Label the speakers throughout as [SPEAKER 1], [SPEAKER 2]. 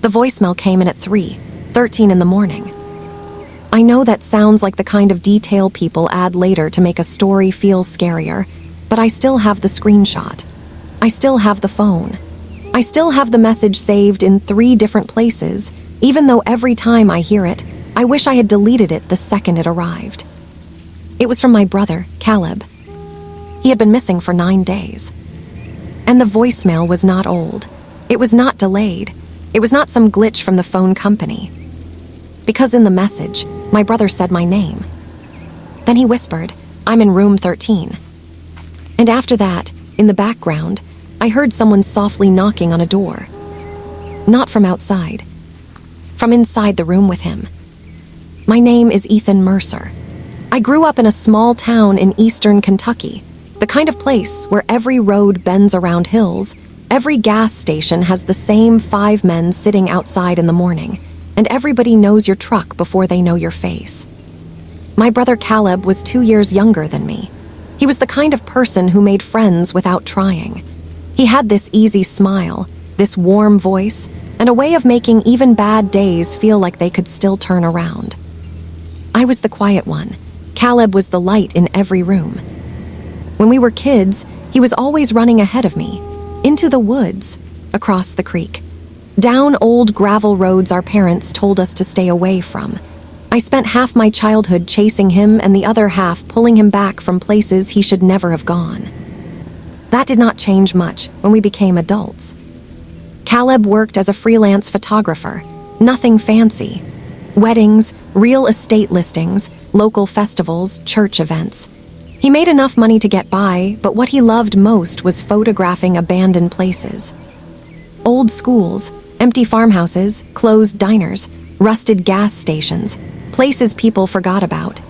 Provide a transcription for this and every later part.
[SPEAKER 1] The voicemail came in at 3:13 in the morning. I know that sounds like the kind of detail people add later to make a story feel scarier, but I still have the screenshot. I still have the phone. I still have the message saved in 3 different places, even though every time I hear it, I wish I had deleted it the second it arrived. It was from my brother, Caleb. He had been missing for 9 days. And the voicemail was not old. It was not delayed. It was not some glitch from the phone company. Because in the message, my brother said my name. Then he whispered, "I'm in room 13. And after that, in the background, I heard someone softly knocking on a door. Not from outside. From inside the room with him. My name is Ethan Mercer. I grew up in a small town in eastern Kentucky, the kind of place where every road bends around hills, every gas station has the same 5 men sitting outside in the morning, and everybody knows your truck before they know your face. My brother Caleb was 2 years younger than me. He was the kind of person who made friends without trying. He had this easy smile, this warm voice, and a way of making even bad days feel like they could still turn around. I was the quiet one. Caleb was the light in every room. When we were kids, he was always running ahead of me, into the woods, across the creek, down old gravel roads our parents told us to stay away from. I spent half my childhood chasing him and the other half pulling him back from places he should never have gone. That did not change much when we became adults. Caleb worked as a freelance photographer, nothing fancy. Weddings, real estate listings, local festivals, church events. He made enough money to get by, but what he loved most was photographing abandoned places. Old schools, empty farmhouses, closed diners, rusted gas stations, places people forgot about.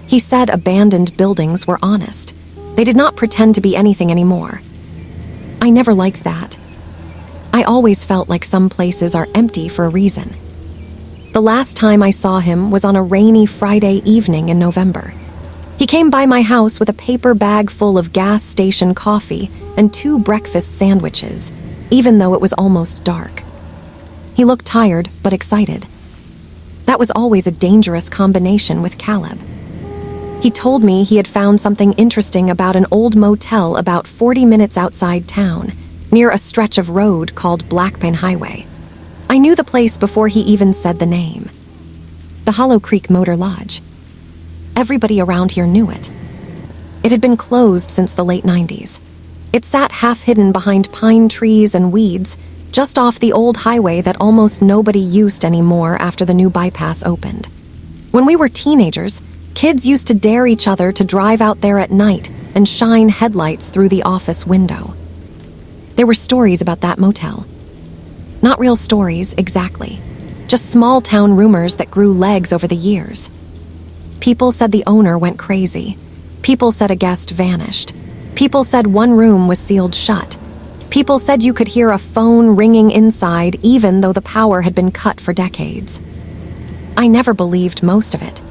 [SPEAKER 1] He said abandoned buildings were honest. They did not pretend to be anything anymore. I never liked that. I always felt like some places are empty for a reason. The last time I saw him was on a rainy Friday evening in November. He came by my house with a paper bag full of gas station coffee and 2 breakfast sandwiches, even though it was almost dark. He looked tired but excited. That was always a dangerous combination with Caleb. He told me he had found something interesting about an old motel about 40 minutes outside town, near a stretch of road called Blackpin Highway. I knew the place before he even said the name. The Hollow Creek Motor Lodge. Everybody around here knew it. It had been closed since the late 90s. It sat half-hidden behind pine trees and weeds, just off the old highway that almost nobody used anymore after the new bypass opened. When we were teenagers, kids used to dare each other to drive out there at night and shine headlights through the office window. There were stories about that motel. Not real stories, exactly. Just small-town rumors that grew legs over the years. People said the owner went crazy. People said a guest vanished. People said one room was sealed shut. People said you could hear a phone ringing inside even though the power had been cut for decades. I never believed most of it.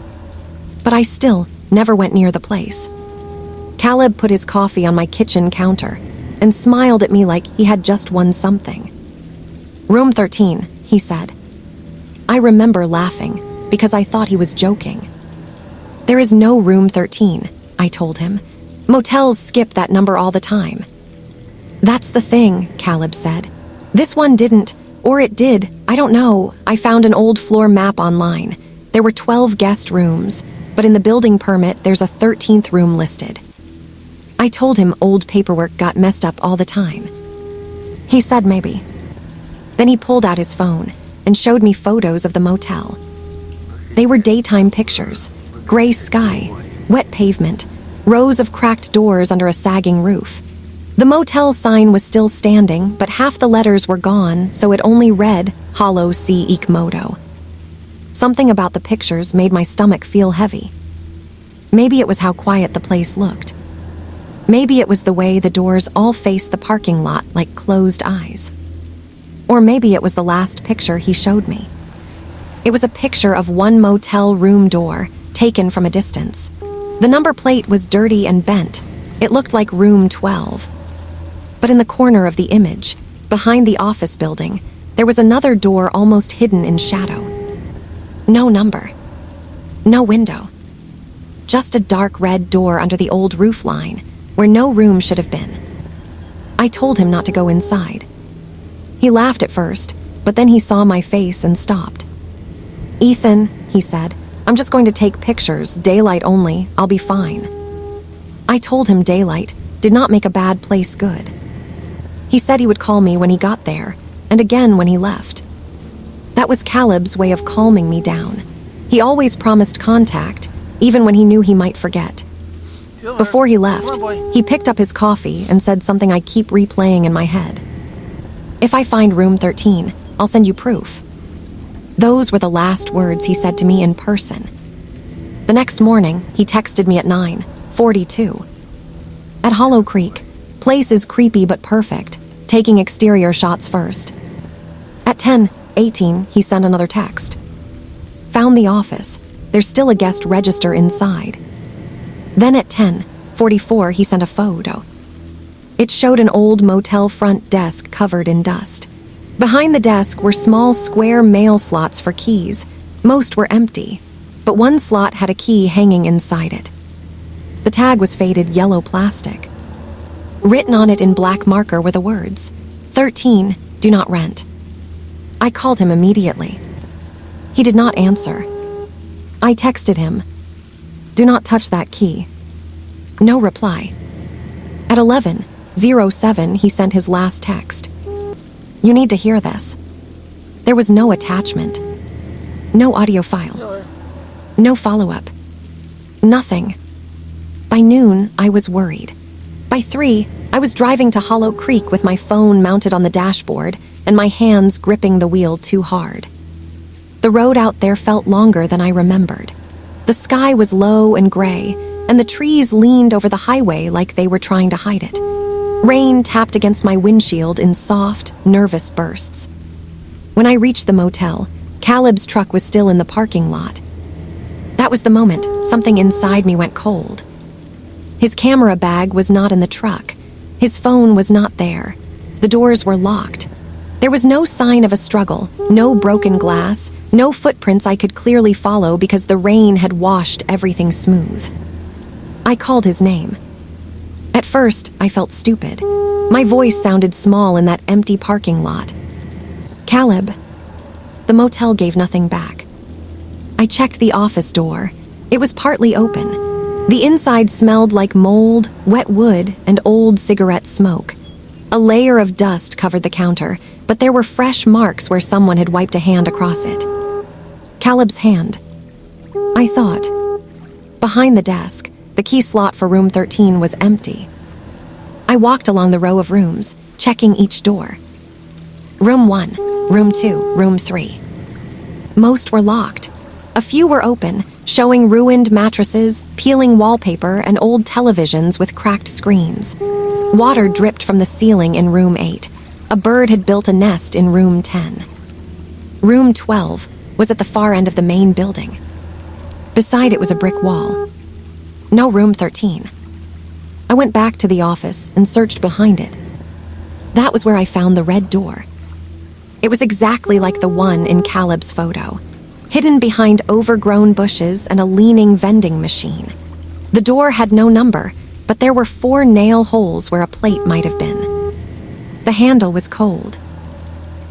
[SPEAKER 1] But I still never went near the place. Caleb put his coffee on my kitchen counter and smiled at me like he had just won something. "Room 13, he said. I remember laughing because I thought he was joking. "There is no room 13, I told him. Motels skip that number all the time. "That's the thing," Caleb said. "This one didn't, or it did, I don't know. I found an old floor map online. There were 12 guest rooms, but in the building permit there's a 13th room listed." I told him old paperwork got messed up all the time. He said maybe. Then he pulled out his phone and showed me photos of the motel. They were daytime pictures, gray sky, wet pavement, rows of cracked doors under a sagging roof. The motel sign was still standing, but half the letters were gone, so it only read Hollow C. Ikmoto. Something about the pictures made my stomach feel heavy. Maybe it was how quiet the place looked. Maybe it was the way the doors all faced the parking lot like closed eyes. Or maybe it was the last picture he showed me. It was a picture of one motel room door, taken from a distance. The number plate was dirty and bent. It looked like room 12. But in the corner of the image, behind the office building, There was another door almost hidden in shadow. No number. No window. Just a dark red door under the old roof line, where no room should have been. I told him not to go inside. He laughed at first, but then he saw my face and stopped. "Ethan," he said, "I'm just going to take pictures, daylight only, I'll be fine." I told him daylight did not make a bad place good. He said he would call me when he got there, and again when he left. That was Caleb's way of calming me down. He always promised contact, even when he knew he might forget. Before he left, he picked up his coffee and said something I keep replaying in my head. "If I find room 13, I'll send you proof." Those were the last words he said to me in person. The next morning, he texted me at 9:42. At Hollow Creek, place is creepy but perfect, taking exterior shots first. At 10:18, he sent another text. Found the office. There's still a guest register inside. Then at 10:44, he sent a photo. It showed an old motel front desk covered in dust. Behind the desk were small square mail slots for keys. Most were empty, but one slot had a key hanging inside it. The tag was faded yellow plastic. Written on it in black marker were the words, 13, do not rent. I called him immediately. He did not answer. I texted him, do not touch that key. No reply. At 11:07, he sent his last text. You need to hear this. There was no attachment. No audio file. No follow-up. Nothing. By noon, I was worried. By 3, I was driving to Hollow Creek with my phone mounted on the dashboard and my hands gripping the wheel too hard. The road out there felt longer than I remembered. The sky was low and gray, and the trees leaned over the highway like they were trying to hide it. Rain tapped against my windshield in soft, nervous bursts. When I reached the motel, Caleb's truck was still in the parking lot. That was the moment something inside me went cold. His camera bag was not in the truck. His phone was not there. The doors were locked. There was no sign of a struggle, no broken glass, no footprints I could clearly follow because the rain had washed everything smooth. I called his name. At first, I felt stupid. My voice sounded small in that empty parking lot. Caleb. The motel gave nothing back. I checked the office door. It was partly open. The inside smelled like mold, wet wood, and old cigarette smoke. A layer of dust covered the counter, but there were fresh marks where someone had wiped a hand across it. Caleb's hand. I thought. Behind the desk, the key slot for room 13 was empty. I walked along the row of rooms, checking each door. Room 1, room 2, room 3. Most were locked. A few were open, showing ruined mattresses, peeling wallpaper, and old televisions with cracked screens. Water dripped from the ceiling in room 8. A bird had built a nest in room 10. Room 12 was at the far end of the main building. Beside it was a brick wall. No room 13. I went back to the office and searched behind it. That was where I found the red door. It was exactly like the one in Caleb's photo, hidden behind overgrown bushes and a leaning vending machine. The door had no number, but there were 4 nail holes where a plate might have been. The handle was cold.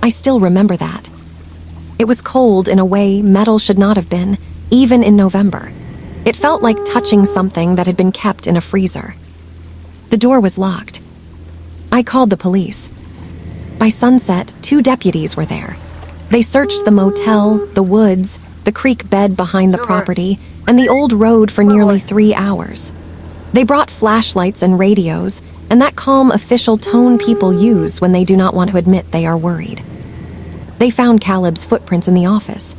[SPEAKER 1] I still remember that. It was cold in a way metal should not have been, even in November. It felt like touching something that had been kept in a freezer. The door was locked. I called the police. By sunset, 2 deputies were there. They searched the motel, the woods, the creek bed behind the property, and the old road for nearly 3 hours. They brought flashlights and radios, and that calm official tone people use when they do not want to admit they are worried. They found Caleb's footprints in the office.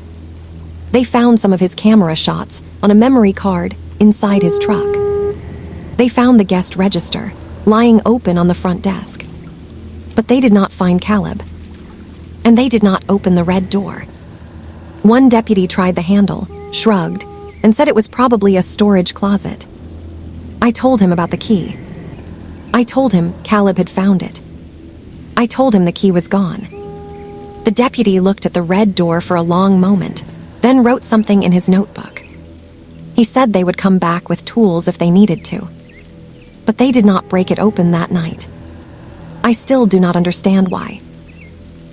[SPEAKER 1] They found some of his camera shots on a memory card inside his truck. They found the guest register, lying open on the front desk. But they did not find Caleb. And they did not open the red door. One deputy tried the handle, shrugged, and said it was probably a storage closet. I told him about the key. I told him Caleb had found it. I told him the key was gone. The deputy looked at the red door for a long moment, then wrote something in his notebook. He said they would come back with tools if they needed to. But they did not break it open that night. I still do not understand why.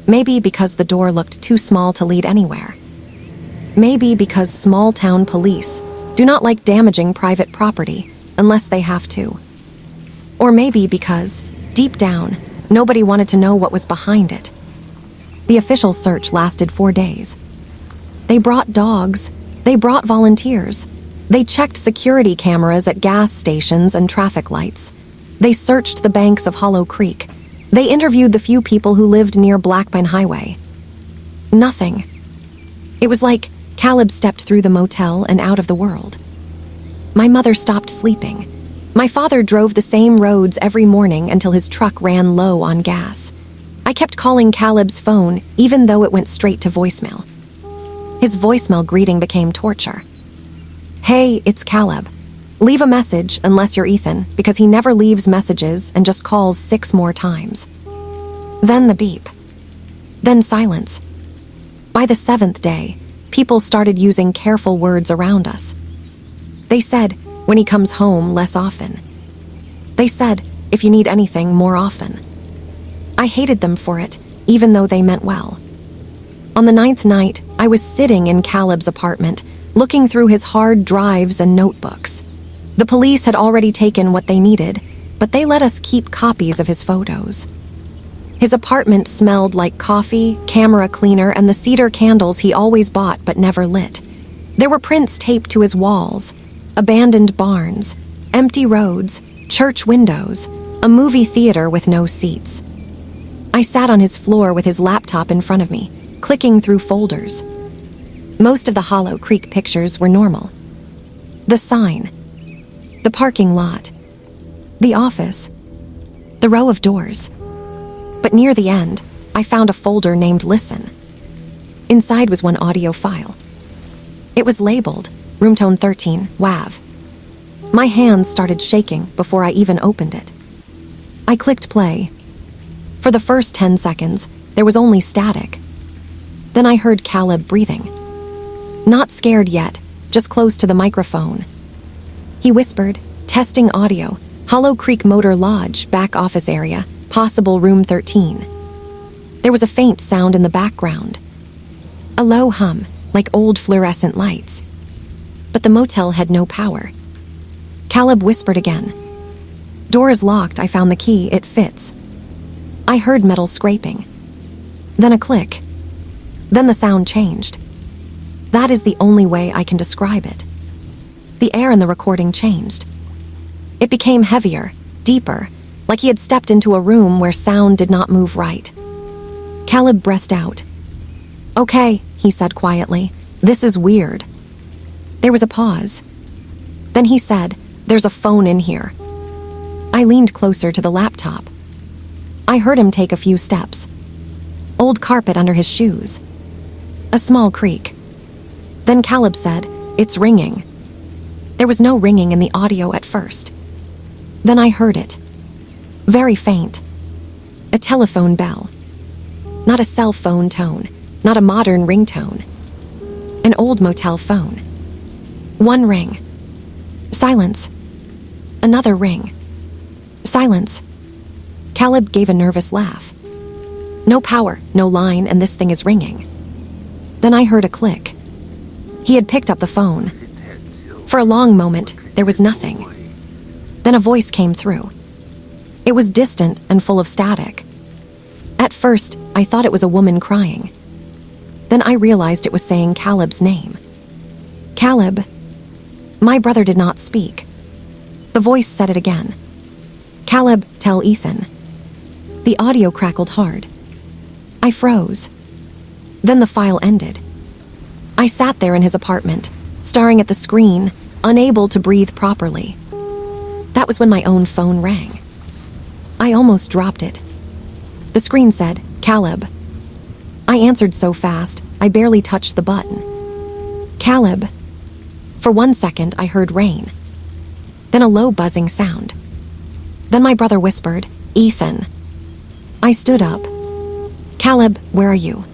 [SPEAKER 1] Maybe because the door looked too small to lead anywhere. Maybe because small-town police do not like damaging private property unless they have to. Or maybe because, deep down, nobody wanted to know what was behind it. The official search lasted 4 days. They brought dogs. They brought volunteers. They checked security cameras at gas stations and traffic lights. They searched the banks of Hollow Creek. They interviewed the few people who lived near Blackpine Highway. Nothing. It was like Caleb stepped through the motel and out of the world. My mother stopped sleeping. My father drove the same roads every morning until his truck ran low on gas. I kept calling Caleb's phone, even though it went straight to voicemail. His voicemail greeting became torture. "Hey, it's Caleb. Leave a message unless you're Ethan, because he never leaves messages and just calls 6 more times." Then the beep. Then silence. By the 7th day, people started using careful words around us. They said, "When he comes home, less often." They said, "If you need anything, more often." I hated them for it, even though they meant well. On the 9th night, I was sitting in Caleb's apartment, looking through his hard drives and notebooks. The police had already taken what they needed, but they let us keep copies of his photos. His apartment smelled like coffee, camera cleaner, and the cedar candles he always bought but never lit. There were prints taped to his walls, abandoned barns, empty roads, church windows, a movie theater with no seats. I sat on his floor with his laptop in front of me, clicking through folders. Most of the Hollow Creek pictures were normal. The sign, the parking lot, the office, the row of doors. But near the end, I found a folder named Listen. Inside was one audio file. It was labeled Room Tone 13, WAV. My hands started shaking before I even opened it. I clicked play. For the first 10 seconds, there was only static. Then I heard Caleb breathing. Not scared yet, just close to the microphone. He whispered, "Testing audio, Hollow Creek Motor Lodge, back office area, possible room 13. There was a faint sound in the background. A low hum, like old fluorescent lights. But the motel had no power. Caleb whispered again. "Door is locked, I found the key, it fits." I heard metal scraping. Then a click. Then the sound changed. That is the only way I can describe it. The air in the recording changed. It became heavier, deeper, like he had stepped into a room where sound did not move right. Caleb breathed out. "Okay," he said quietly, "this is weird." There was a pause. Then he said, "There's a phone in here." I leaned closer to the laptop. I heard him take a few steps. Old carpet under his shoes. A small creak. Then Caleb said, "It's ringing." There was no ringing in the audio at first. Then I heard it. Very faint. A telephone bell. Not a cell phone tone, not a modern ringtone. An old motel phone. One ring. Silence. Another ring. Silence. Caleb gave a nervous laugh. No power, no line, and this thing is ringing. Then I heard a click. He had picked up the phone. For a long moment, there was nothing. Then a voice came through. It was distant and full of static. At first, I thought it was a woman crying. Then I realized it was saying Caleb's name. "Caleb." My brother did not speak. The voice said it again. "Caleb, tell Ethan." The audio crackled hard. I froze. Then the file ended. I sat there in his apartment, staring at the screen, unable to breathe properly. That was when my own phone rang. I almost dropped it. The screen said, "Caleb." I answered so fast, I barely touched the button. "Caleb." For 1 second, I heard rain. Then a low buzzing sound. Then my brother whispered, "Ethan." I stood up. "Caleb, where are you?"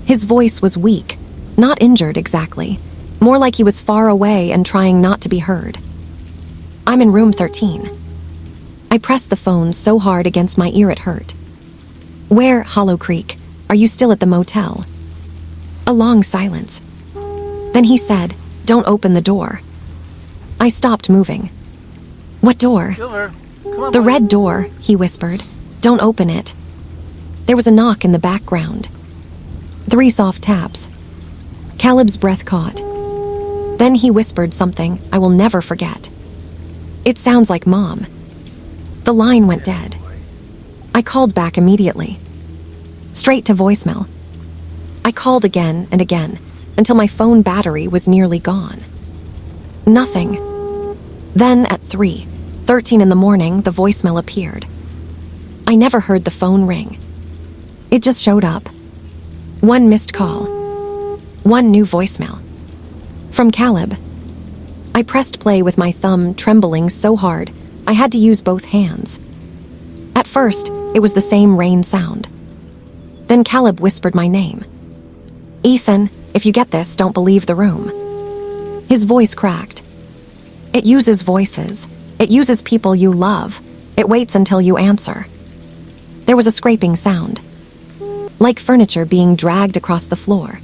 [SPEAKER 1] His voice was weak, not injured exactly, more like he was far away and trying not to be heard. "I'm in room 13. I pressed the phone so hard against my ear it hurt. "Where, Hollow Creek? Are you still at the motel?" A long silence. Then he said, "Don't open the door." I stopped moving. "What door?"
[SPEAKER 2] Silver, come on,
[SPEAKER 1] "The
[SPEAKER 2] boy.
[SPEAKER 1] red door," he whispered. "Don't open it." There was a knock in the background. 3 soft taps. Caleb's breath caught. Then he whispered something I will never forget. "It sounds like Mom." The line went dead. I called back immediately. Straight to voicemail. I called again and again until my phone battery was nearly gone. Nothing. Then at 3:13 in the morning, the voicemail appeared. I never heard the phone ring. It just showed up. 1 missed call. 1 new voicemail. From Caleb. I pressed play with my thumb trembling so hard I had to use both hands. At first, it was the same rain sound. Then Caleb whispered my name. "Ethan, if you get this, don't believe the room." His voice cracked. It uses voices. It uses people you love. It waits until you answer. There was a scraping sound, like furniture being dragged across the floor.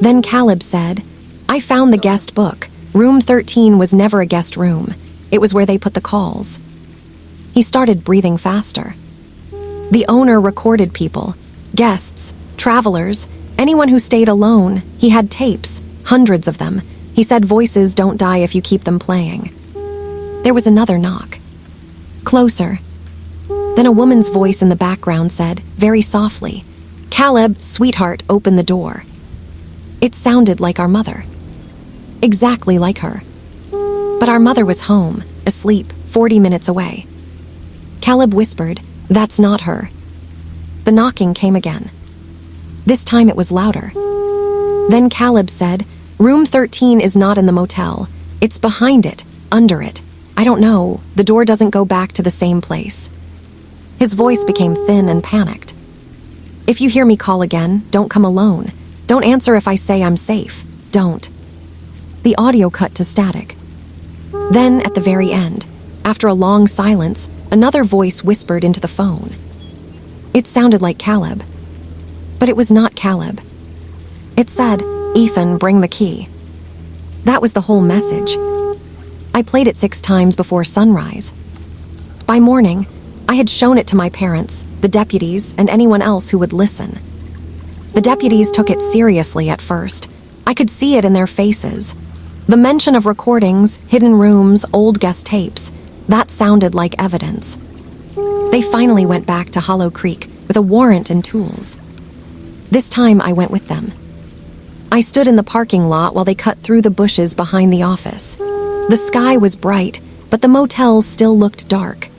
[SPEAKER 1] Then Caleb said, "I found the guest book. Room 13 was never a guest room. It was where they put the calls." He started breathing faster. The owner recorded people, guests, travelers, anyone who stayed alone. He had tapes, hundreds of them. He said voices don't die if you keep them playing. There was another knock. Closer. Then a woman's voice in the background said, very softly, "Caleb, sweetheart, open the door." It sounded like our mother. Exactly like her. But our mother was home, asleep, 40 minutes away. Caleb whispered, "That's not her." The knocking came again. This time it was louder. Then Caleb said, "Room 13 is not in the motel. It's behind it, under it. I don't know, the door doesn't go back to the same place." His voice became thin and panicked. "If you hear me call again, don't come alone. Don't answer if I say I'm safe. Don't." The audio cut to static. Then, at the very end, after a long silence, another voice whispered into the phone. It sounded like Caleb. But it was not Caleb. It said, "Ethan, bring the key." That was the whole message. I played it 6 times before sunrise. By morning, I had shown it to my parents, the deputies, and anyone else who would listen. The deputies took it seriously at first. I could see it in their faces. The mention of recordings, hidden rooms, old guest tapes, that sounded like evidence. They finally went back to Hollow Creek with a warrant and tools. This time I went with them. I stood in the parking lot while they cut through the bushes behind the office. The sky was bright, but the motel still looked dark.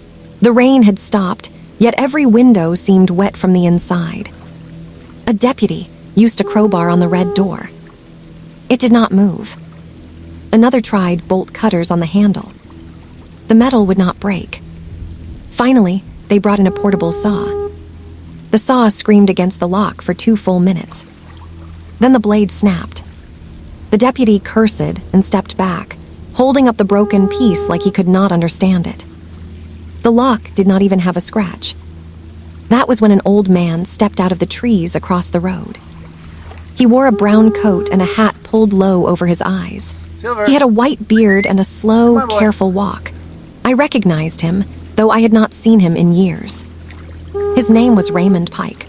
[SPEAKER 1] The rain had stopped, yet every window seemed wet from the inside. A deputy used a crowbar on the red door. It did not move. Another tried bolt cutters on the handle. The metal would not break. Finally, they brought in a portable saw. The saw screamed against the lock for 2 full minutes. Then the blade snapped. The deputy cursed and stepped back, holding up the broken piece like he could not understand it. The lock did not even have a scratch. That was when an old man stepped out of the trees across the road. He wore a brown coat and a hat pulled low over his eyes.
[SPEAKER 2] Silver.
[SPEAKER 1] He had a white beard and a slow,
[SPEAKER 2] Come on, boy.
[SPEAKER 1] careful walk. I recognized him, though I had not seen him in years. His name was Raymond Pike.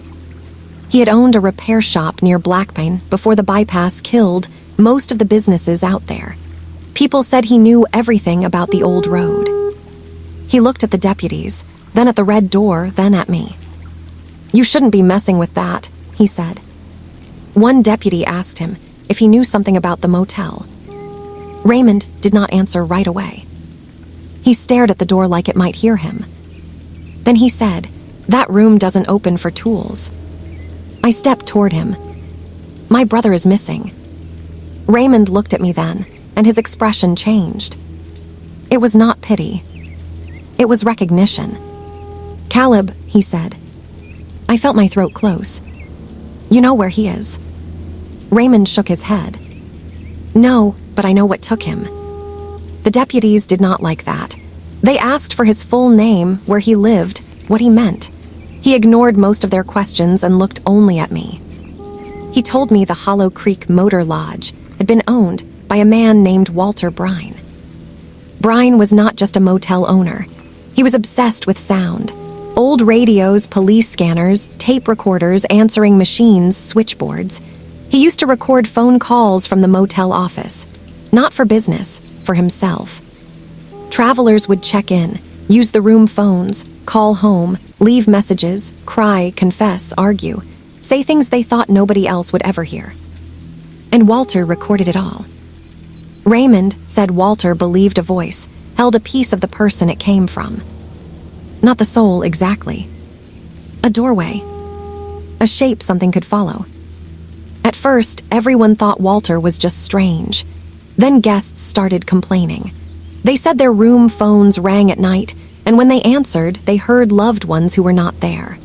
[SPEAKER 1] He had owned a repair shop near Blackpine before the bypass killed most of the businesses out there. People said he knew everything about the old road. He looked at the deputies, then at the red door, then at me. "You shouldn't be messing with that," he said. One deputy asked him if he knew something about the motel. Raymond did not answer right away. He stared at the door like it might hear him. Then he said, "That room doesn't open for tools." I stepped toward him. "My brother is missing." Raymond looked at me then, and his expression changed. It was not pity. It was recognition. "Caleb," he said. I felt my throat close. You know where he is?" Raymond shook his head. "No, but I know what took him." The deputies did not like that. They asked for his full name, where he lived, what he meant. He ignored most of their questions and looked only at me. He told me the Hollow Creek Motor Lodge had been owned by a man named Walter Brine. Brine was not just a motel owner. He was obsessed with sound. Old radios, police scanners, tape recorders, answering machines, switchboards. He used to record phone calls from the motel office. Not for business, for himself. Travelers would check in, use the room phones, call home, leave messages, cry, confess, argue, say things they thought nobody else would ever hear. And Walter recorded it all. Raymond said Walter believed a voice, held a piece of the person it came from. Not the soul exactly. A doorway. A shape something could follow. At first, everyone thought Walter was just strange. Then guests started complaining. They said their room phones rang at night, and when they answered, they heard loved ones who were not there.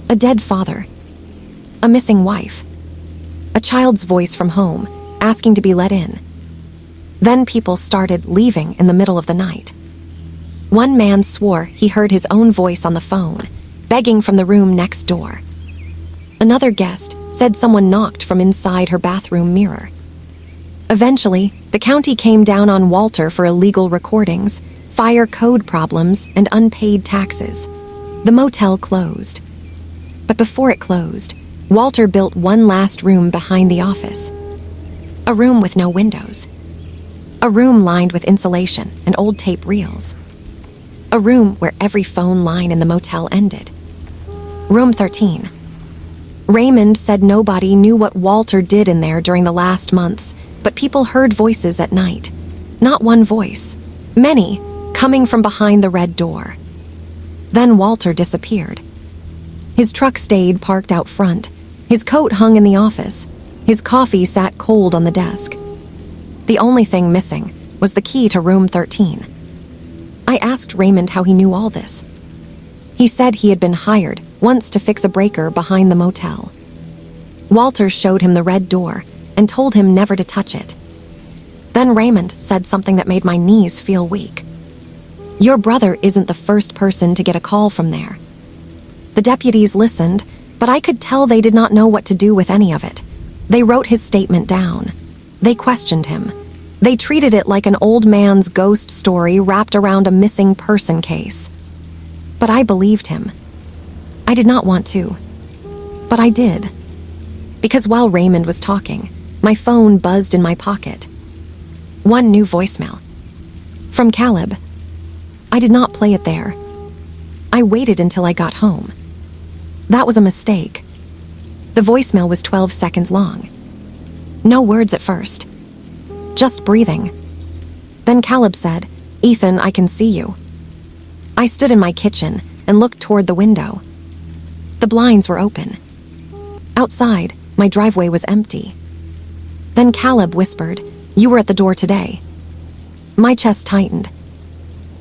[SPEAKER 1] A dead father. A missing wife. A child's voice from home, asking to be let in. Then people started leaving in the middle of the night. One man swore he heard his own voice on the phone, begging from the room next door. Another guest said someone knocked from inside her bathroom mirror. Eventually, the county came down on Walter for illegal recordings, fire code problems, and unpaid taxes. The motel closed. But before it closed, Walter built one last room behind the office. A room with no windows. A room lined with insulation and old tape reels. A room where every phone line in the motel ended. Room 13. Raymond said nobody knew what Walter did in there during the last months, but people heard voices at night. Not one voice. Many, coming from behind the red door. Then Walter disappeared. His truck stayed parked out front. His coat hung in the office. His coffee sat cold on the desk. The only thing missing was the key to room 13. I asked Raymond how he knew all this. He said he had been hired once to fix a breaker behind the motel. Walter showed him the red door and told him never to touch it. Then Raymond said something that made my knees feel weak. "Your brother isn't the first person to get a call from there." The deputies listened, but I could tell they did not know what to do with any of it. They wrote his statement down. They questioned him. They treated it like an old man's ghost story wrapped around a missing person case. But I believed him. I did not want to, but I did. Because while Raymond was talking, my phone buzzed in my pocket. One new voicemail. From Caleb. I did not play it there. I waited until I got home. That was a mistake. The voicemail was 12 seconds long. No words at first. Just breathing. Then Caleb said, "Ethan, I can see you." I stood in my kitchen and looked toward the window. The blinds were open. Outside, my driveway was empty. Then Caleb whispered, "You were at the door today." My chest tightened.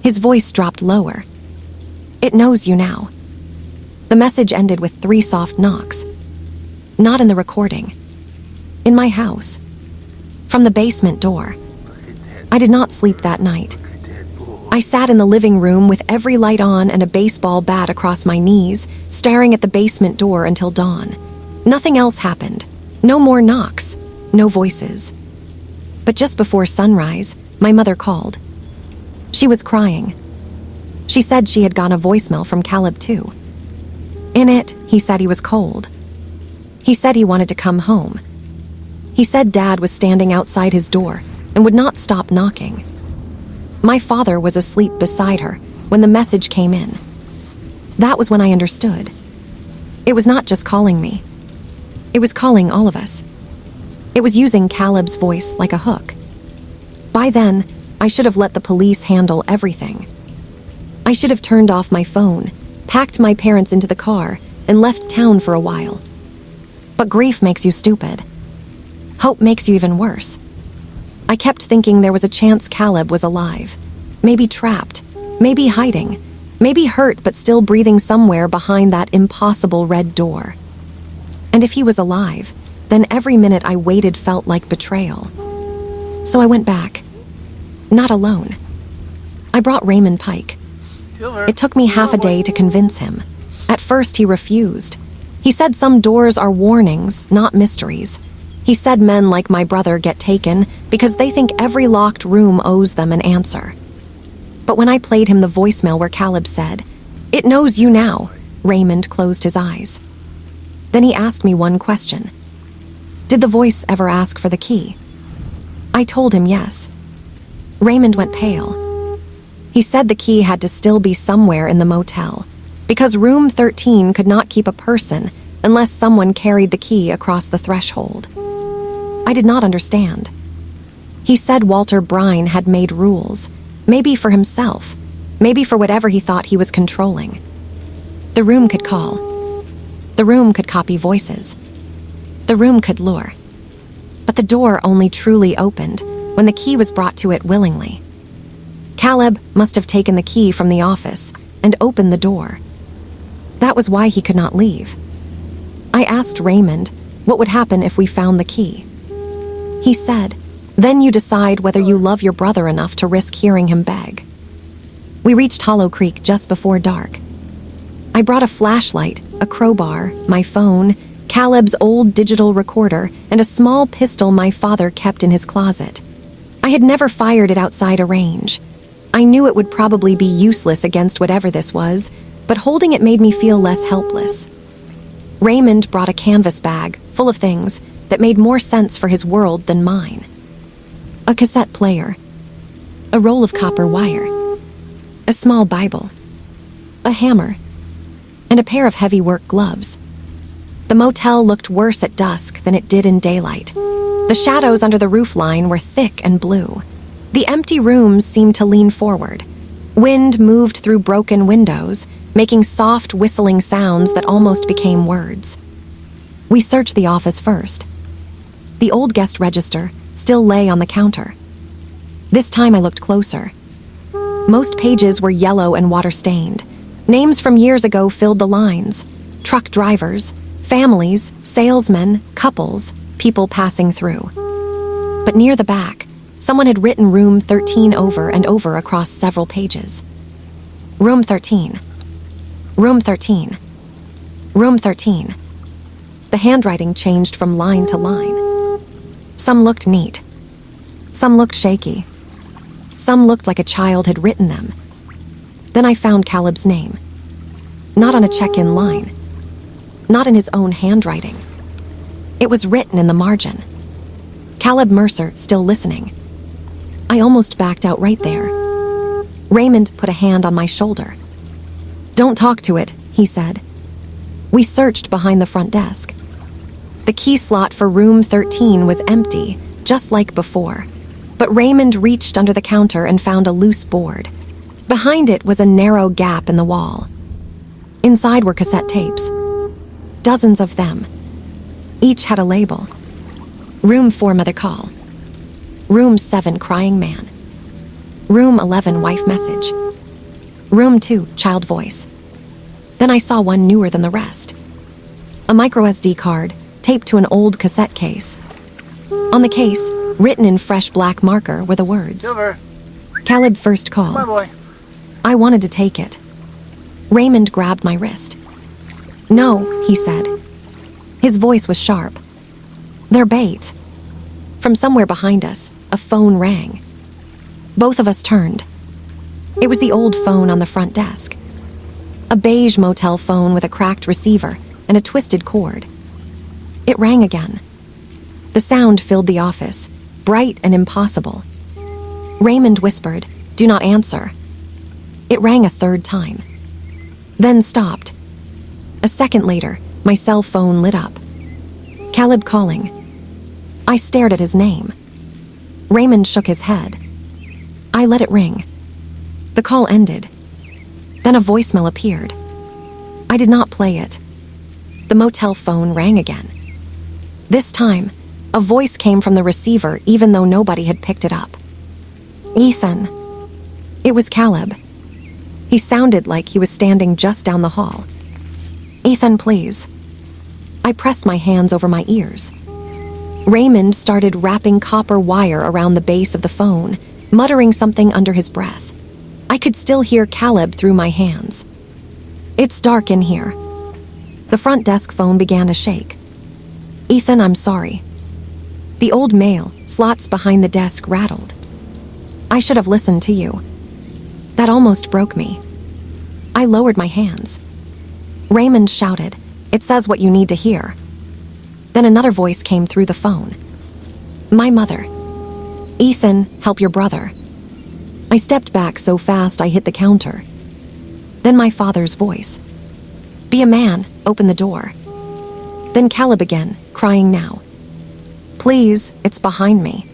[SPEAKER 1] His voice dropped lower. "It knows you now." The message ended with 3 soft knocks. Not in the recording. In my house. From the basement door. I did not sleep that night. I sat in the living room with every light on and a baseball bat across my knees, staring at the basement door until dawn. Nothing else happened. No more knocks. No voices. But just before sunrise, my mother called. She was crying. She said she had gotten a voicemail from Caleb too. In it, he said he was cold. He said he wanted to come home. He said Dad was standing outside his door and would not stop knocking. My father was asleep beside her when the message came in. That was when I understood. It was not just calling me. It was calling all of us. It was using Caleb's voice like a hook. By then, I should have let the police handle everything. I should have turned off my phone, packed my parents into the car, and left town for a while. But grief makes you stupid. Hope makes you even worse. I kept thinking there was a chance Caleb was alive. Maybe trapped, maybe hiding, maybe hurt but still breathing somewhere behind that impossible red door. And if he was alive, then every minute I waited felt like betrayal. So I went back. Not alone. I brought Raymond Pike. It took me half a day to convince him. At first, he refused. He said some doors are warnings, not mysteries. He said men like my brother get taken because they think every locked room owes them an answer. But when I played him the voicemail where Caleb said, "It knows you now," Raymond closed his eyes. Then he asked me one question. Did the voice ever ask for the key? I told him yes. Raymond went pale. He said the key had to still be somewhere in the motel, because room 13 could not keep a person unless someone carried the key across the threshold. I did not understand. He said Walter Brine had made rules, maybe for himself, maybe for whatever he thought he was controlling. The room could call. The room could copy voices. The room could lure. But the door only truly opened when the key was brought to it willingly. Caleb must have taken the key from the office and opened the door. That was why he could not leave. I asked Raymond what would happen if we found the key. He said, "Then you decide whether you love your brother enough to risk hearing him beg." We reached Hollow Creek just before dark. I brought a flashlight, a crowbar, my phone, Caleb's old digital recorder, and a small pistol my father kept in his closet. I had never fired it outside a range. I knew it would probably be useless against whatever this was, but holding it made me feel less helpless. Raymond brought a canvas bag full of things that made more sense for his world than mine. A cassette player, a roll of copper wire, a small Bible, a hammer, and a pair of heavy work gloves. The motel looked worse at dusk than it did in daylight. The shadows under the roofline were thick and blue. The empty rooms seemed to lean forward. Wind moved through broken windows, making soft whistling sounds that almost became words. We searched the office first. The old guest register still lay on the counter. This time I looked closer. Most pages were yellow and water-stained. Names from years ago filled the lines. Truck drivers, families, salesmen, couples, people passing through. But near the back, someone had written room 13 over and over across several pages. Room 13. Room 13. Room 13. The handwriting changed from line to line. Some looked neat. Some looked shaky. Some looked like a child had written them. Then I found Caleb's name. Not on a check-in line. Not in his own handwriting. It was written in the margin. Caleb Mercer, still listening. I almost backed out right there. Raymond put a hand on my shoulder. "Don't talk to it," he said. We searched behind the front desk. The key slot for room 13 was empty, just like before. But Raymond reached under the counter and found a loose board. Behind it was a narrow gap in the wall. Inside were cassette tapes. Dozens of them. Each had a label. Room 4 mother call. Room 7 crying man. Room 11 wife message. Room 2 child voice. Then I saw one newer than the rest. A micro SD card taped to an old cassette case. On the case, written in fresh black marker, were the words,
[SPEAKER 2] Silver.
[SPEAKER 1] "Caleb first call."
[SPEAKER 2] My boy.
[SPEAKER 1] I wanted to take it. Raymond grabbed my wrist. "No," he said. His voice was sharp. "They're bait." From somewhere behind us, a phone rang. Both of us turned. It was the old phone on the front desk. A beige motel phone with a cracked receiver and a twisted cord. It rang again. The sound filled the office, bright and impossible. Raymond whispered, "Do not answer." It rang a third time. Then stopped. A second later, my cell phone lit up. Caleb calling. I stared at his name. Raymond shook his head. I let it ring. The call ended. Then a voicemail appeared. I did not play it. The motel phone rang again. This time, a voice came from the receiver even though nobody had picked it up. "Ethan." It was Caleb. He sounded like he was standing just down the hall. "Ethan, please." I pressed my hands over my ears. Raymond started wrapping copper wire around the base of the phone, muttering something under his breath. I could still hear Caleb through my hands. "It's dark in here." The front desk phone began to shake. "Ethan, I'm sorry." The old mail slots behind the desk rattled. "I should have listened to you." That almost broke me. I lowered my hands. Raymond shouted, "It says what you need to hear." Then another voice came through the phone. "My mother. Ethan, help your brother." I stepped back so fast I hit the counter. Then my father's voice. "Be a man, open the door." Then Caleb again, crying now. "Please, it's behind me."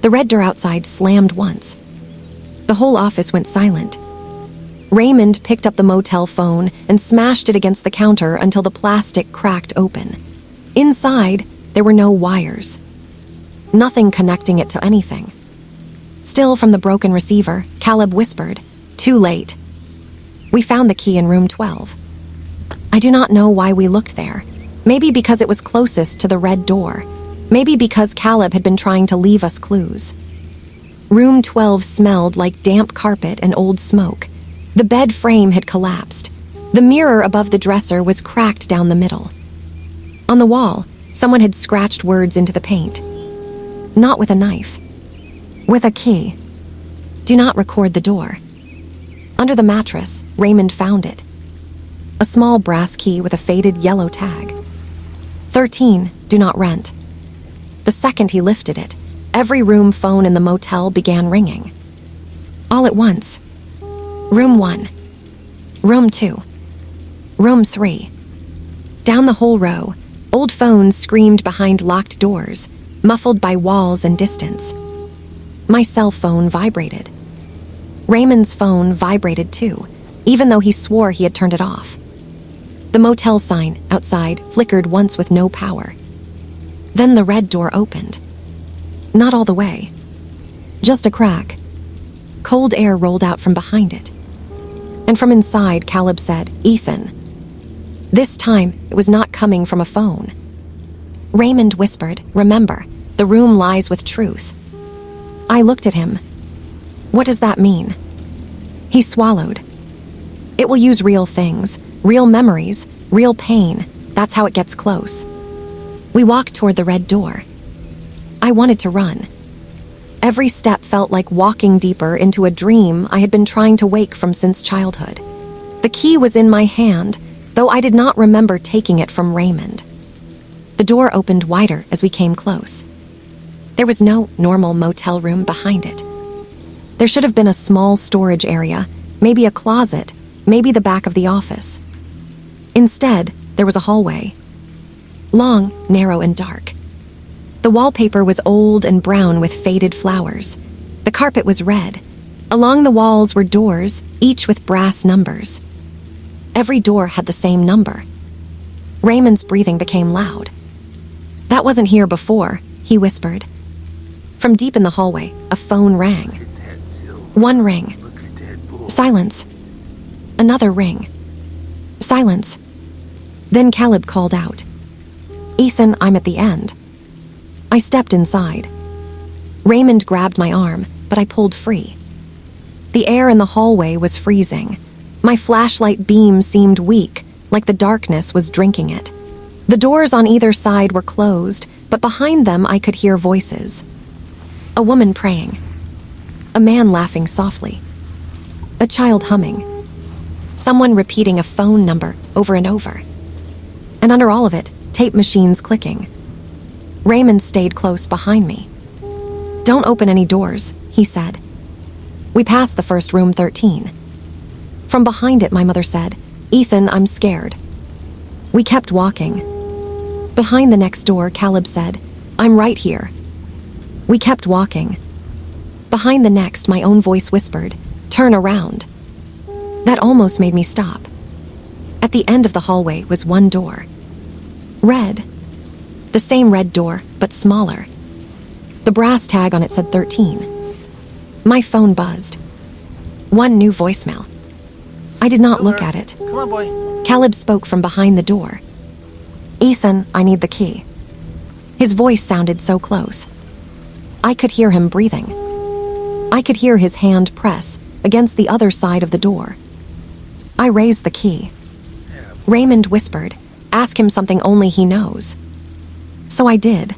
[SPEAKER 1] The red door outside slammed once. The whole office went silent. Raymond picked up the motel phone and smashed it against the counter until the plastic cracked open. Inside, there were no wires. Nothing connecting it to anything. Still from the broken receiver, Caleb whispered, "Too late." We found the key in room 12. I do not know why we looked there. Maybe because it was closest to the red door. Maybe because Caleb had been trying to leave us clues. Room 12 smelled like damp carpet and old smoke. The bed frame had collapsed. The mirror above the dresser was cracked down the middle. On the wall, someone had scratched words into the paint. Not with a knife. With a key. "Do not record the door." Under the mattress, Raymond found it. A small brass key with a faded yellow tag. 13, do not rent. The second he lifted it, every room phone in the motel began ringing. All at once. Room 1. Room 2. Room 3. Down the whole row, old phones screamed behind locked doors, muffled by walls and distance. My cell phone vibrated. Raymond's phone vibrated too, even though he swore he had turned it off. The motel sign outside flickered once with no power. Then the red door opened. Not all the way. Just a crack. Cold air rolled out from behind it. And from inside, Caleb said, "Ethan." This time, it was not coming from a phone. Raymond whispered, "Remember, the room lies with truth." I looked at him. What does that mean? He swallowed. It will use real things, real memories, real pain. That's how it gets close. We walked toward the red door. I wanted to run. Every step felt like walking deeper into a dream I had been trying to wake from since childhood. The key was in my hand, though I did not remember taking it from Raymond. The door opened wider as we came close. There was no normal motel room behind it. There should have been a small storage area, maybe a closet, maybe the back of the office. Instead, there was a hallway. Long, narrow, and dark. The wallpaper was old and brown with faded flowers. The carpet was red. Along the walls were doors, each with brass numbers. Every door had the same number. Raymond's breathing became loud. "That wasn't here before," he whispered. From deep in the hallway, a phone rang. One ring. Silence. Another ring. Silence. Then Caleb called out, "Ethan, I'm at the end." I stepped inside. Raymond grabbed my arm, but I pulled free. The air in the hallway was freezing. My flashlight beam seemed weak, like the darkness was drinking it. The doors on either side were closed, but behind them I could hear voices. A woman praying. A man laughing softly. A child humming. Someone repeating a phone number over and over. And under all of it, tape machines clicking. Raymond stayed close behind me. "Don't open any doors," he said. We passed the first room 13. From behind it, my mother said, "Ethan, I'm scared." We kept walking. Behind the next door, Caleb said, "I'm right here." We kept walking. Behind the next, my own voice whispered, "Turn around." That almost made me stop. At the end of the hallway was one door. Red. The same red door, but smaller. The brass tag on it said 13. My phone buzzed. One new voicemail. I did not look at it.
[SPEAKER 2] Come on, boy.
[SPEAKER 1] Caleb spoke from behind the door. "Ethan, I need the key." His voice sounded so close. I could hear him breathing. I could hear his hand press against the other side of the door. I raised the key. Raymond whispered, "Ask him something only he knows." So I did.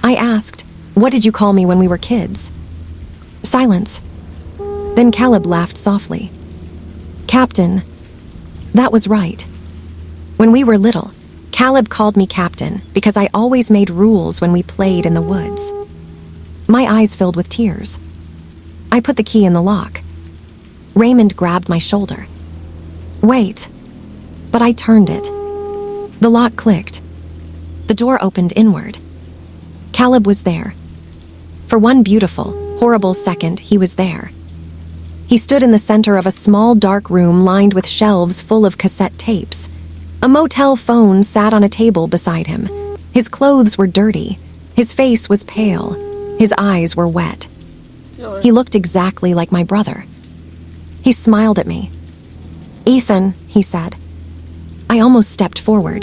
[SPEAKER 1] I asked, "What did you call me when we were kids?" Silence. Then Caleb laughed softly. "Captain." That was right. When we were little, Caleb called me Captain because I always made rules when we played in the woods. My eyes filled with tears. I put the key in the lock. Raymond grabbed my shoulder. "Wait." But I turned it. The lock clicked. The door opened inward. Caleb was there. For one beautiful, horrible second, he was there. He stood in the center of a small dark room lined with shelves full of cassette tapes. A motel phone sat on a table beside him. His clothes were dirty. His face was pale. His eyes were wet. He looked exactly like my brother. He smiled at me. "Ethan," he said. I almost stepped forward.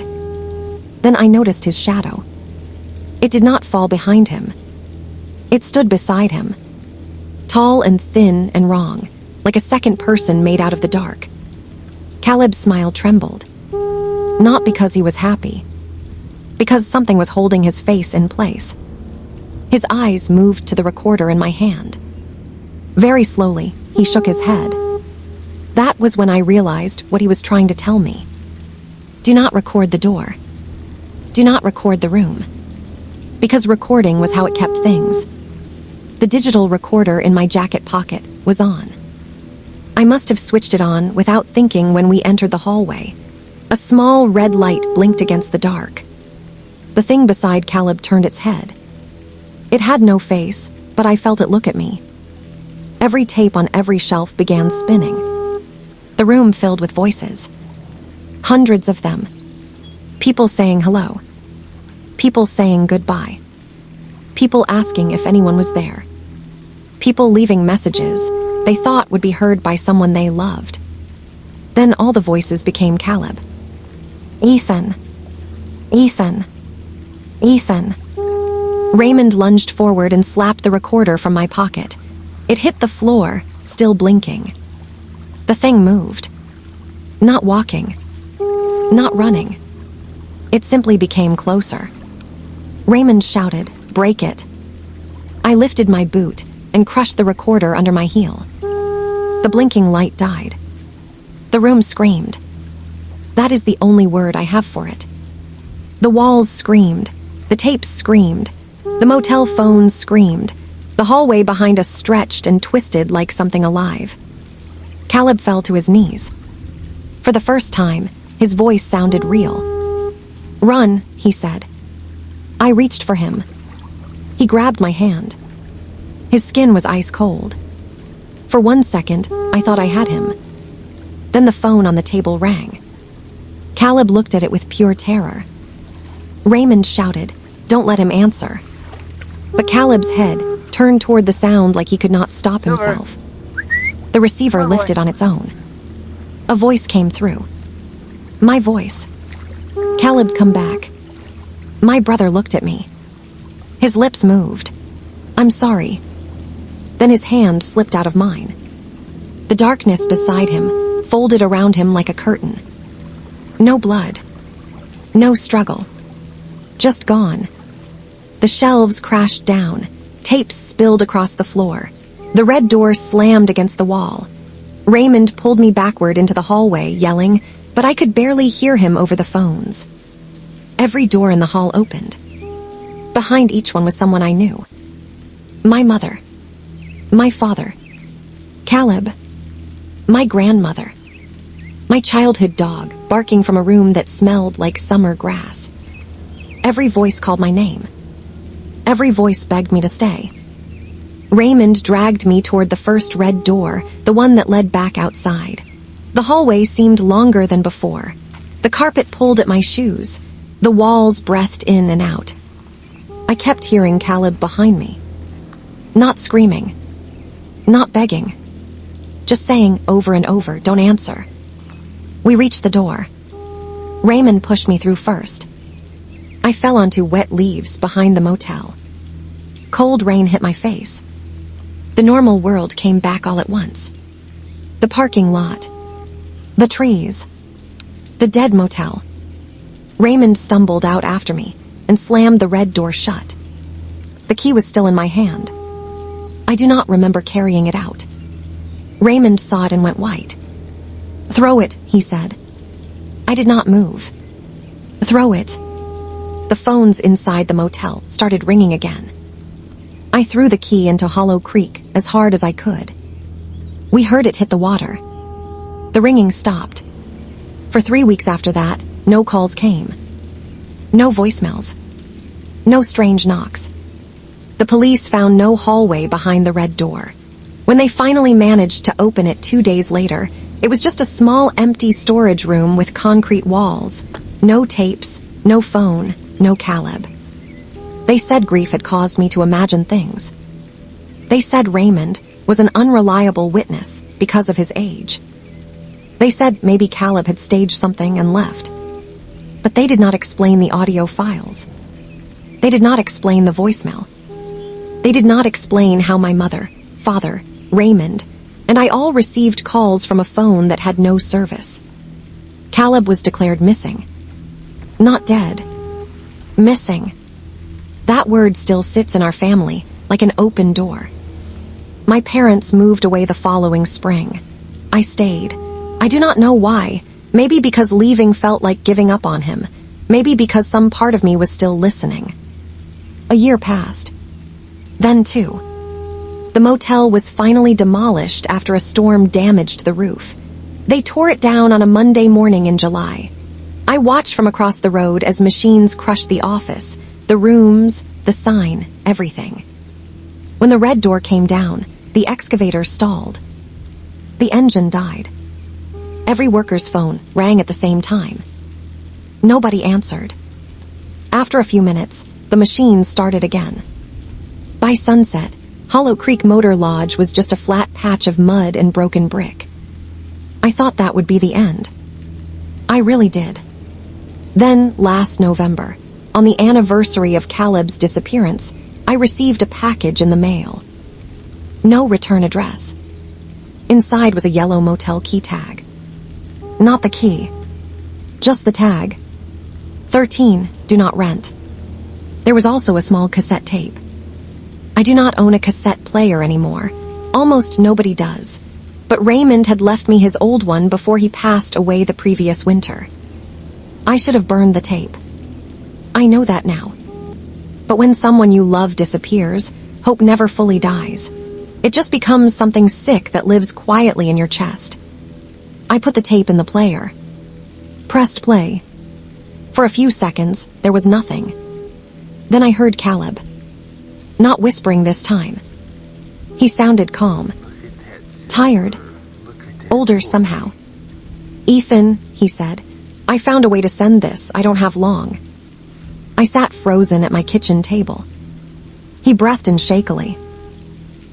[SPEAKER 1] Then I noticed his shadow. It did not fall behind him. It stood beside him. Tall and thin and wrong, like a second person made out of the dark. Caleb's smile trembled. Not because he was happy. Because something was holding his face in place. His eyes moved to the recorder in my hand. Very slowly, he shook his head. That was when I realized what he was trying to tell me. Do not record the door. Do not record the room. Because recording was how it kept things. The digital recorder in my jacket pocket was on. I must have switched it on without thinking when we entered the hallway. A small red light blinked against the dark. The thing beside Caleb turned its head. It had no face, but I felt it look at me. Every tape on every shelf began spinning. The room filled with voices. Hundreds of them. People saying hello. People saying goodbye. People asking if anyone was there. People leaving messages they thought would be heard by someone they loved. Then all the voices became Caleb. "Ethan. Ethan. Ethan." Raymond lunged forward and slapped the recorder from my pocket. It hit the floor, still blinking. The thing moved. Not walking. Not running. It simply became closer. Raymond shouted, "Break it." I lifted my boot and crushed the recorder under my heel. The blinking light died. The room screamed. That is the only word I have for it. The walls screamed. The tapes screamed. The motel phone screamed. The hallway behind us stretched and twisted like something alive. Caleb fell to his knees. For the first time, his voice sounded real. "Run," he said. I reached for him. He grabbed my hand. His skin was ice cold. For 1 second, I thought I had him. Then the phone on the table rang. Caleb looked at it with pure terror. Raymond shouted, "Don't let him answer." But Caleb's head turned toward the sound like he could not stop himself. The receiver lifted on its own. A voice came through. My voice. "Caleb's come back." My brother looked at me. His lips moved. "I'm sorry." Then his hand slipped out of mine. The darkness beside him folded around him like a curtain. No blood. No struggle. Just gone. The shelves crashed down. Tapes spilled across the floor. The red door slammed against the wall. Raymond pulled me backward into the hallway, yelling, but I could barely hear him over the phones. Every door in the hall opened. Behind each one was someone I knew. My mother. My father. Caleb. My grandmother. My childhood dog, barking from a room that smelled like summer grass. Every voice called my name. Every voice begged me to stay. Raymond dragged me toward the first red door, the one that led back outside. The hallway seemed longer than before. The carpet pulled at my shoes. The walls breathed in and out. I kept hearing Caleb behind me. Not screaming. Not begging. Just saying over and over, "Don't answer." We reached the door. Raymond pushed me through first. I fell onto wet leaves behind the motel. Cold rain hit my face. The normal world came back all at once. The parking lot. The trees. The dead motel. Raymond stumbled out after me and slammed the red door shut. The key was still in my hand. I do not remember carrying it out. Raymond saw it and went white. "Throw it," he said. I did not move. "Throw it." The phones inside the motel started ringing again. I threw the key into Hollow Creek as hard as I could. We heard it hit the water. The ringing stopped. For 3 weeks after that, no calls came. No voicemails. No strange knocks. The police found no hallway behind the red door. When they finally managed to open it 2 days later, it was just a small empty storage room with concrete walls. No tapes, no phone, no Caleb. They said grief had caused me to imagine things. They said Raymond was an unreliable witness because of his age. They said maybe Caleb had staged something and left. But they did not explain the audio files. They did not explain the voicemail. They did not explain how my mother, father, Raymond, and I all received calls from a phone that had no service. Caleb was declared missing. Not dead. Missing. That word still sits in our family like an open door. My parents moved away the following spring. I stayed. I do not know why. Maybe because leaving felt like giving up on him. Maybe because some part of me was still listening. A year passed. Then, too, the motel was finally demolished after a storm damaged the roof. They tore it down on a Monday morning in July. I watched from across the road as machines crushed the office, the rooms, the sign, everything. When the red door came down, the excavator stalled. The engine died. Every worker's phone rang at the same time. Nobody answered. After a few minutes, the machines started again. By sunset, Hollow Creek Motor Lodge was just a flat patch of mud and broken brick. I thought that would be the end. I really did. Then, last November, on the anniversary of Caleb's disappearance, I received a package in the mail. No return address. Inside was a yellow motel key tag. Not the key. Just the tag. 13, do not rent. There was also a small cassette tape. I do not own a cassette player anymore. Almost nobody does. But Raymond had left me his old one before he passed away the previous winter. I should have burned the tape. I know that now. But when someone you love disappears, hope never fully dies. It just becomes something sick that lives quietly in your chest. I put the tape in the player. Pressed play. For a few seconds, there was nothing. Then I heard Caleb. Not whispering this time. He sounded calm. Tired. Older somehow. "Ethan," he said, "I found a way to send this. I don't have long." I sat frozen at my kitchen table. He breathed in shakily.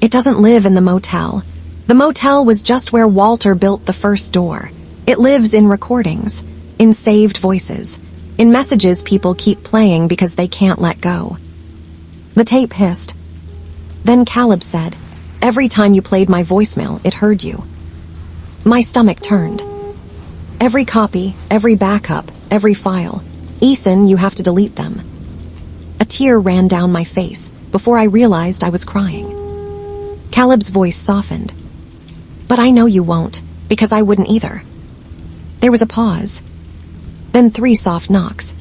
[SPEAKER 1] "It doesn't live in the motel. The motel was just where Walter built the first door. It lives in recordings, in saved voices, in messages people keep playing because they can't let go." The tape hissed. Then Caleb said, "Every time you played my voicemail, it heard you." My stomach turned. Every copy, every backup, every file. "Ethan, you have to delete them." A tear ran down my face before I realized I was crying. Caleb's voice softened. "But I know you won't, because I wouldn't either." There was a pause. Then 3 soft knocks.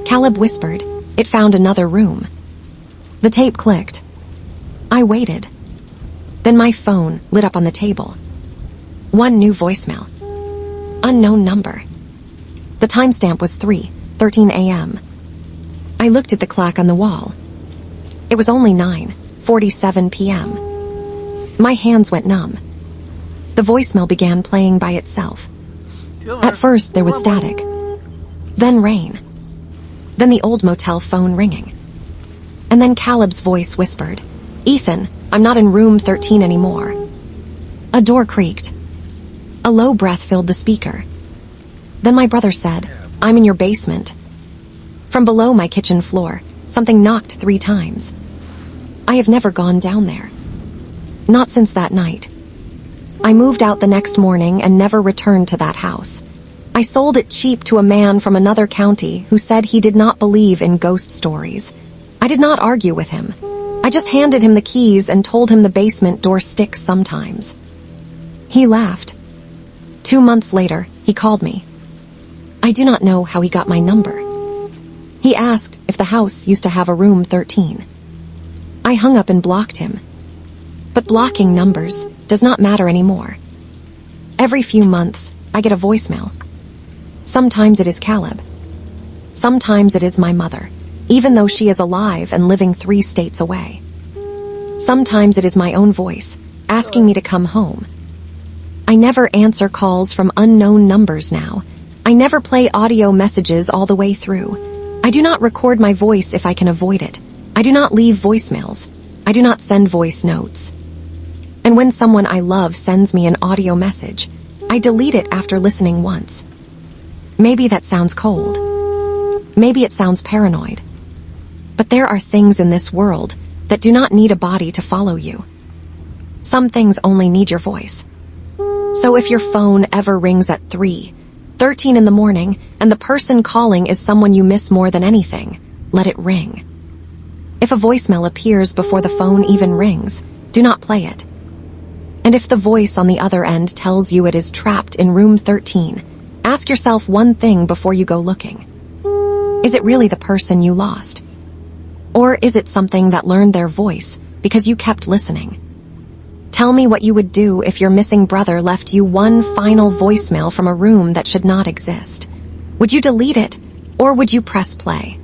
[SPEAKER 1] Caleb whispered, "It found another room." The tape clicked. I waited. Then my phone lit up on the table. 1 new voicemail. Unknown number. The timestamp was 3:13 a.m. I looked at the clock on the wall. It was only 9:47 p.m. My hands went numb. The voicemail began playing by itself. At first, there was static. Then rain. Then the old motel phone ringing. And then Caleb's voice whispered, "Ethan, I'm not in room 13 anymore." A door creaked. A low breath filled the speaker. Then my brother said, "I'm in your basement." From below my kitchen floor, something knocked 3 times. I have never gone down there. Not since that night. I moved out the next morning and never returned to that house. I sold it cheap to a man from another county who said he did not believe in ghost stories. I did not argue with him. I just handed him the keys and told him the basement door sticks sometimes. He laughed. 2 months later, he called me. I do not know how he got my number. He asked if the house used to have a room 13. I hung up and blocked him. But blocking numbers does not matter anymore. Every few months, I get a voicemail. Sometimes it is Caleb. Sometimes it is my mother, even though she is alive and living 3 states away. Sometimes it is my own voice, asking me to come home. I never answer calls from unknown numbers now. I never play audio messages all the way through. I do not record my voice if I can avoid it. I do not leave voicemails. I do not send voice notes. And when someone I love sends me an audio message, I delete it after listening once. Maybe that sounds cold. Maybe it sounds paranoid. But there are things in this world that do not need a body to follow you. Some things only need your voice. So if your phone ever rings at 3:13 in the morning and the person calling is someone you miss more than anything, let it ring. If a voicemail appears before the phone even rings, do not play it. And if the voice on the other end tells you it is trapped in room 13, ask yourself one thing before you go looking. Is it really the person you lost? Or is it something that learned their voice because you kept listening? Tell me what you would do if your missing brother left you one final voicemail from a room that should not exist. Would you delete it, or would you press play?